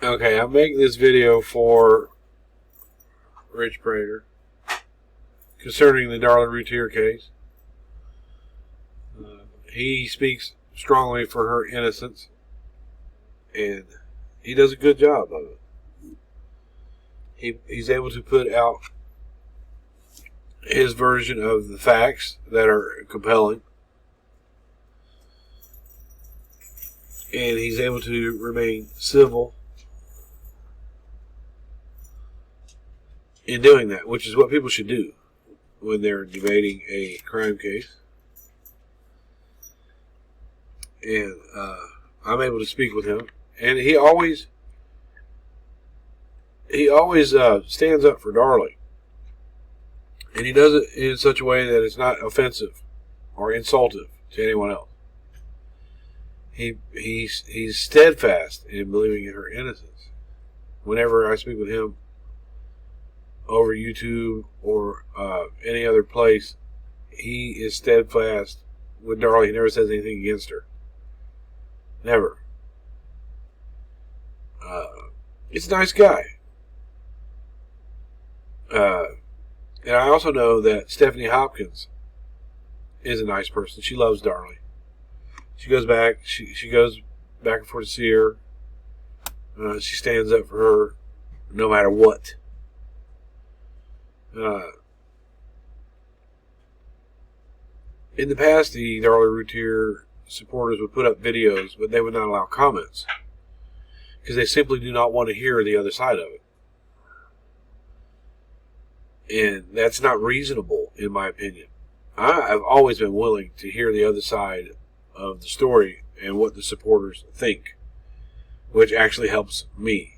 Okay, I'm making this video for Rich Prater concerning the Darlie Routier case. He speaks strongly for her innocence, and he does a good job of it. He's able to put out his version of the facts that are compelling, and he's able to remain civil in doing that, which is what people should do when they're debating a crime case. And I'm able to speak with him, and he always stands up for Darlie, and he does it in such a way that it's not offensive or insultive to anyone else. He's steadfast in believing in her innocence. Whenever I speak with him over YouTube or any other place, he is steadfast with Darlie. He never says anything against her. Never. He's a nice guy. And I also know that Stephanie Hopkins is a nice person. She loves Darlie. She goes back. She goes back and forth to see her. She stands up for her no matter what. In the past, the Darlie Routier supporters would put up videos, but they would not allow comments because they simply do not want to hear the other side of it. And that's not reasonable, in my opinion. I've always been willing to hear the other side of the story and what the supporters think, which actually helps me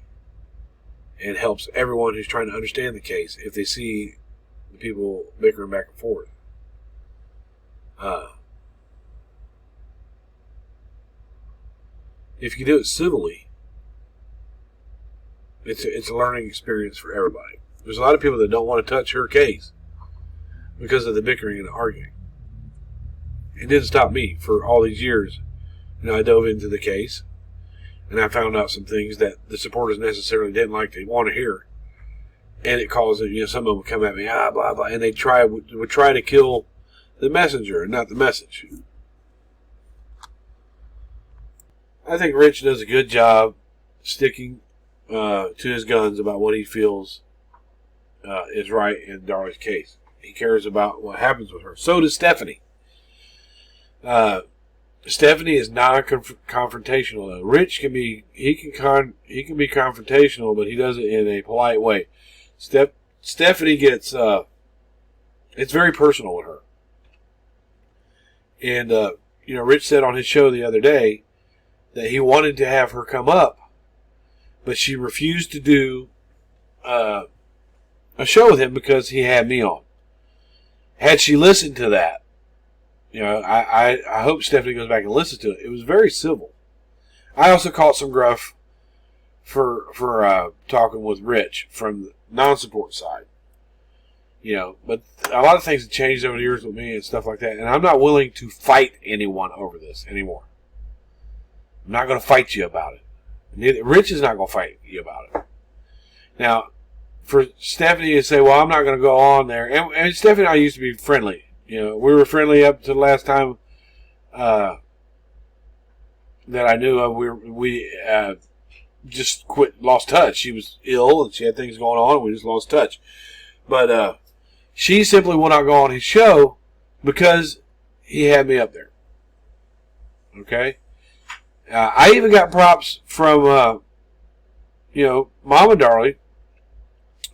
and helps everyone who's trying to understand the case if they see the people bickering back and forth. If you do it civilly, it's a learning experience for everybody. There's a lot of people that don't want to touch her case because of the bickering and the arguing. It didn't stop me for all these years. I dove into the case, and I found out some things that the supporters necessarily didn't like to want to hear. And it caused, some of them would come at me, blah, blah, and they would try to kill the messenger and not the message. I think Rich does a good job sticking to his guns about what he feels is right in Darlie's case. He cares about what happens with her. So does Stephanie. Stephanie is non-confrontational though. Rich can be confrontational, but he does it in a polite way. Stephanie gets it's very personal with her. And Rich said on his show the other day that he wanted to have her come up, but she refused to do a show with him because he had me on. Had she listened to that, I hope Stephanie goes back and listens to it. It was very civil. I also caught some gruff for talking with Rich from the non-support side. But a lot of things have changed over the years with me and stuff like that, and I'm not willing to fight anyone over this anymore. I'm not going to fight you about it. Rich is not going to fight you about it. Now, for Stephanie to say, well, I'm not going to go on there, and Stephanie and I used to be friendly. We were friendly up to the last time that I knew of. We just lost touch. She was ill and she had things going on. We just lost touch. But she simply will not go on his show because he had me up there. Okay? I even got props from, Mama Darlie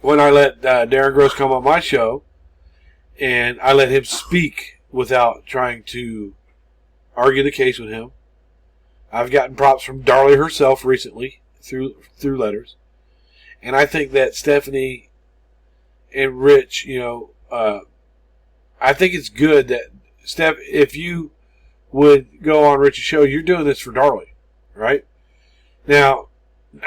when I let Darren Gross come on my show. And I let him speak without trying to argue the case with him. I've gotten props from Darlie herself recently through letters. And I think that Stephanie and Rich, I think it's good that, Steph, if you would go on Rich's show, you're doing this for Darlie, right? Now,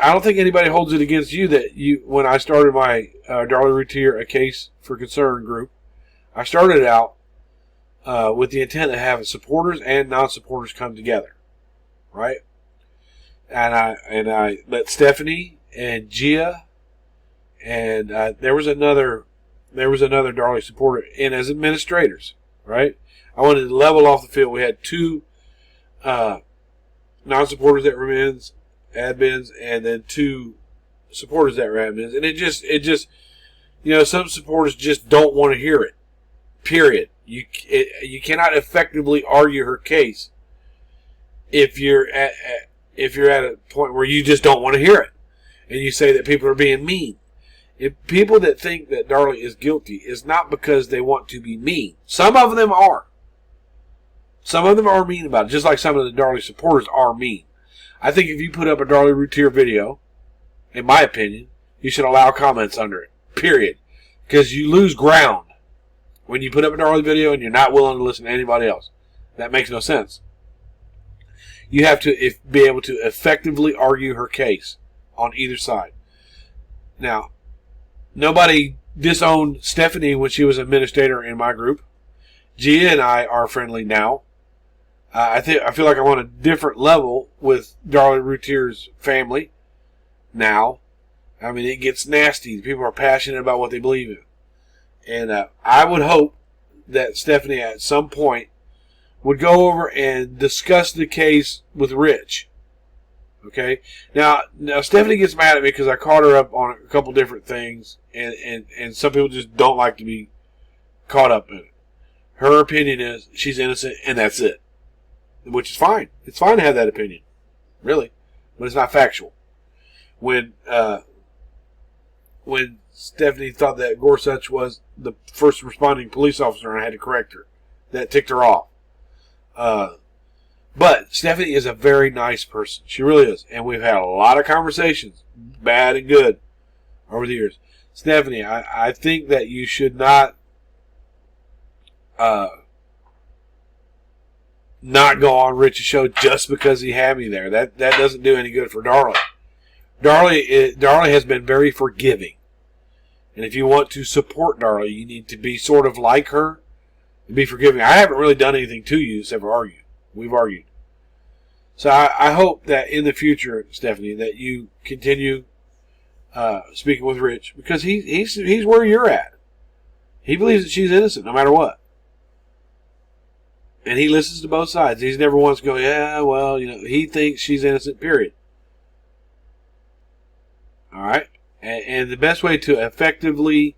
I don't think anybody holds it against you that when I started my Darlie Routier, a case for concern group, I started out with the intent of having supporters and non-supporters come together, right? And I let Stephanie and Gia, and there was another Darlie supporter, and as administrators, right? I wanted to level off the field. We had two non-supporters that were admins, and then two supporters that were admins, and it just, some supporters just don't want to hear it. Period. You cannot effectively argue her case if you're at a point where you just don't want to hear it, and you say that people are being mean. If people that think that Darlie is guilty is not because they want to be mean. Some of them are. Some of them are mean about it, just like some of the Darlie supporters are mean. I think if you put up a Darlie Routier video, in my opinion, you should allow comments under it. Period. Because you lose ground when you put up a Darlie video and you're not willing to listen to anybody else. That makes no sense. You have to be able to effectively argue her case on either side. Now, nobody disowned Stephanie when she was administrator in my group. Gia and I are friendly now. I feel like I'm on a different level with Darlie Routier's family now. I mean, it gets nasty. People are passionate about what they believe in. And I would hope that Stephanie at some point would go over and discuss the case with Rich. Okay? Now Stephanie gets mad at me because I caught her up on a couple different things, and some people just don't like to be caught up in it. Her opinion is she's innocent, and that's it. Which is fine. It's fine to have that opinion. Really. But it's not factual. When Stephanie thought that Gorsuch was the first responding police officer, and I had to correct her, that ticked her off. But Stephanie is a very nice person. She really is. And we've had a lot of conversations, bad and good, over the years. Stephanie, I think that you should not go on Rich's show just because he had me there. That doesn't do any good for Darlie. Darlie has been very forgiving. And if you want to support Darlie, you need to be sort of like her and be forgiving. I haven't really done anything to you except for argue. We've argued. So I hope that in the future, Stephanie, that you continue speaking with Rich, because he's where you're at. He believes that she's innocent no matter what. And he listens to both sides. He's never once going, yeah, well, he thinks she's innocent, period. All right? And the best way to effectively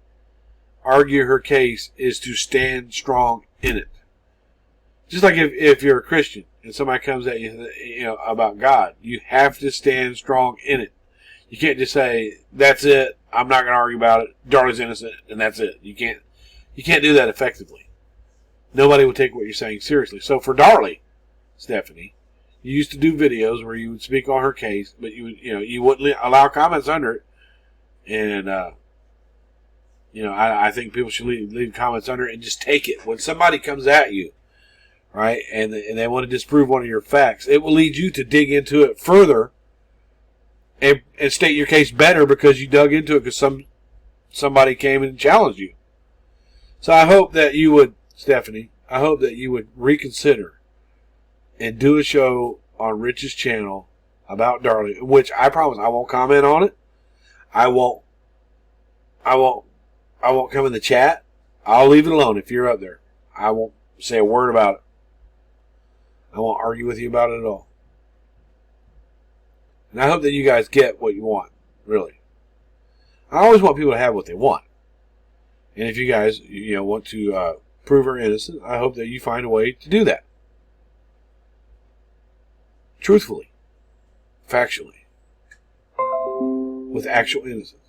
argue her case is to stand strong in it. Just like if you're a Christian and somebody comes at you, about God, you have to stand strong in it. You can't just say, that's it, I'm not going to argue about it, Darlie's innocent, and that's it. You can't do that effectively. Nobody would take what you're saying seriously. So for Darlie, Stephanie, you used to do videos where you would speak on her case, but you wouldn't allow comments under it. And I think people should leave comments under it and just take it. When somebody comes at you, right, and they want to disprove one of your facts, it will lead you to dig into it further and state your case better because you dug into it because somebody came and challenged you. So I hope that you would, Stephanie, I hope that you would reconsider and do a show on Rich's channel about Darlie, which I promise I won't comment on it. I won't come in the chat. I'll leave it alone if you're up there. I won't say a word about it. I won't argue with you about it at all. And I hope that you guys get what you want, really. I always want people to have what they want. And if you guys, want to prove her innocent, I hope that you find a way to do that. Truthfully. Factually. With actual innocence.